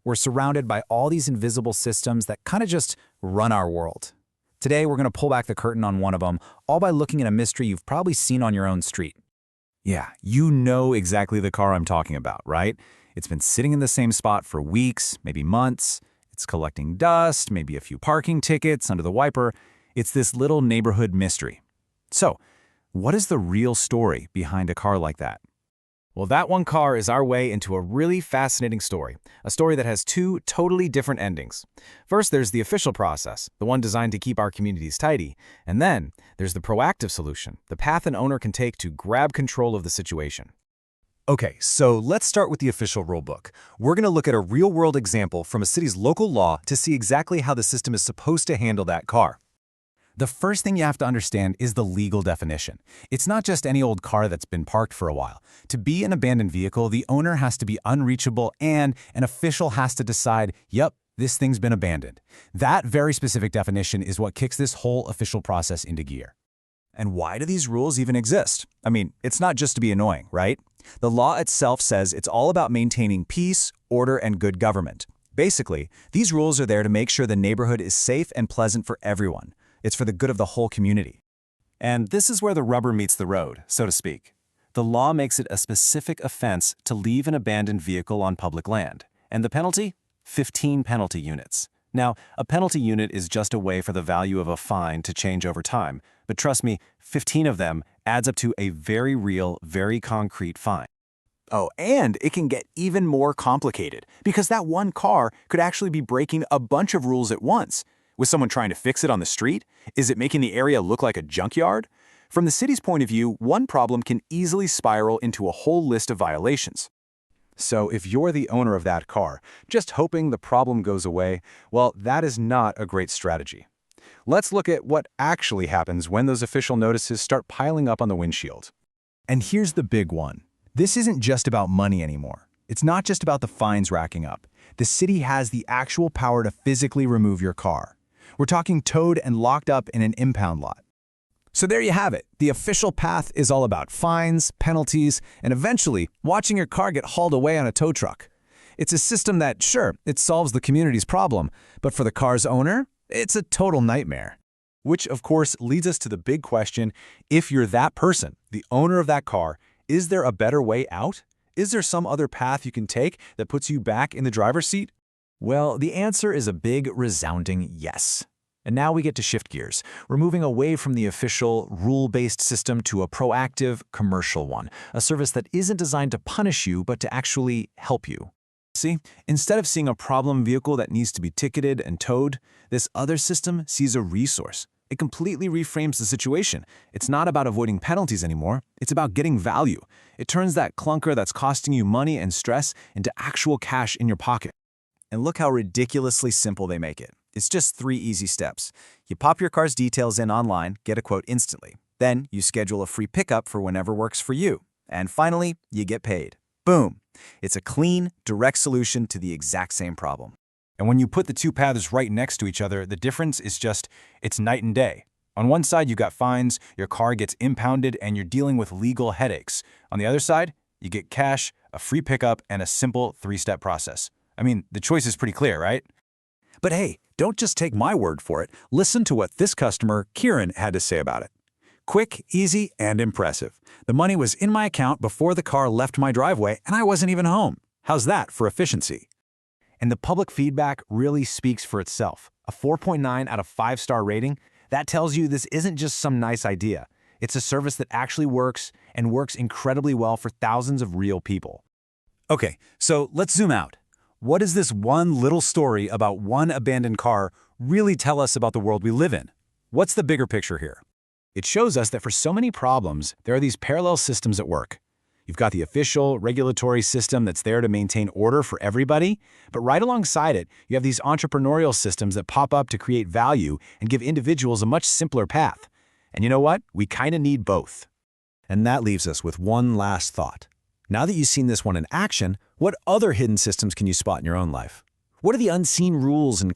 We're surrounded by all these invisible systems that kind of just run our world. Today, we're going to pull back the curtain on one of them, all by looking at a mystery you've probably seen on your own street. Yeah, you know exactly the car I'm talking about, right? It's been sitting in the same spot for weeks, maybe months. It's collecting dust, maybe a few parking tickets under the wiper. It's this little neighborhood mystery. So, what is the real story behind a car like that? Well, that one car is our way into a really fascinating story, a story that has two totally different endings. First, there's the official process, the one designed to keep our communities tidy, and then there's the proactive solution, the path an owner can take to grab control of the situation. Okay, so let's start with the official rulebook. We're going to look at a real-world example from a city's local law to see exactly how the system is supposed to handle that car. The first thing you have to understand is the legal definition. It's not just any old car that's been parked for a while. To be an abandoned vehicle, the owner has to be unreachable and an official has to decide, yep, this thing's been abandoned. That very specific definition is what kicks this whole official process into gear. And why do these rules even exist? I mean, it's not just to be annoying, right? The law itself says it's all about maintaining peace, order, and good government. Basically, these rules are there to make sure the neighborhood is safe and pleasant for everyone. It's for the good of the whole community. And this is where the rubber meets the road, so to speak. The law makes it a specific offense to leave an abandoned vehicle on public land. And the penalty? 15 penalty units. Now, a penalty unit is just a way for the value of a fine to change over time. But trust me, 15 of them adds up to a very real, very concrete fine. Oh, and it can get even more complicated because that one car could actually be breaking a bunch of rules at once. Was someone trying to fix it on the street? Is it making the area look like a junkyard? From the city's point of view, one problem can easily spiral into a whole list of violations. So if you're the owner of that car, just hoping the problem goes away, well, that is not a great strategy. Let's look at what actually happens when those official notices start piling up on the windshield. And here's the big one. This isn't just about money anymore. It's not just about the fines racking up. The city has the actual power to physically remove your car. We're talking towed and locked up in an impound lot. So there you have it. The official path is all about fines, penalties, and eventually watching your car get hauled away on a tow truck. It's a system that, sure, it solves the community's problem, but for the car's owner, it's a total nightmare. Which, of course, leads us to the big question, if you're that person, the owner of that car, is there a better way out? Is there some other path you can take that puts you back in the driver's seat? Well, the answer is a big, resounding yes. And now we get to shift gears. We're moving away from the official, rule-based system to a proactive, commercial one, a service that isn't designed to punish you, but to actually help you. See, instead of seeing a problem vehicle that needs to be ticketed and towed, this other system sees a resource. It completely reframes the situation. It's not about avoiding penalties anymore. It's about getting value. It turns that clunker that's costing you money and stress into actual cash in your pocket. And look how ridiculously simple they make it. It's just 3 easy steps. You pop your car's details in online, get a quote instantly. Then you schedule a free pickup for whenever works for you. And finally, you get paid. Boom! It's a clean, direct solution to the exact same problem. And when you put the two paths right next to each other, the difference is it's night and day. On one side, you got fines, your car gets impounded, and you're dealing with legal headaches. On the other side, you get cash, a free pickup, and a simple 3-step process. I mean, the choice is pretty clear, right? But hey, don't just take my word for it. Listen to what this customer, Kieran, had to say about it. Quick, easy, and impressive. The money was in my account before the car left my driveway, and I wasn't even home. How's that for efficiency? And the public feedback really speaks for itself. A 4.9 out of 5-star rating, that tells you this isn't just some nice idea. It's a service that actually works and works incredibly well for thousands of real people. Okay, so let's zoom out. What does this one little story about one abandoned car really tell us about the world we live in? What's the bigger picture here? It shows us that for so many problems, there are these parallel systems at work. You've got the official, regulatory system that's there to maintain order for everybody, but right alongside it, you have these entrepreneurial systems that pop up to create value and give individuals a much simpler path. And you know what? We kind of need both. And that leaves us with one last thought. Now that you've seen this one in action, what other hidden systems can you spot in your own life? What are the unseen rules and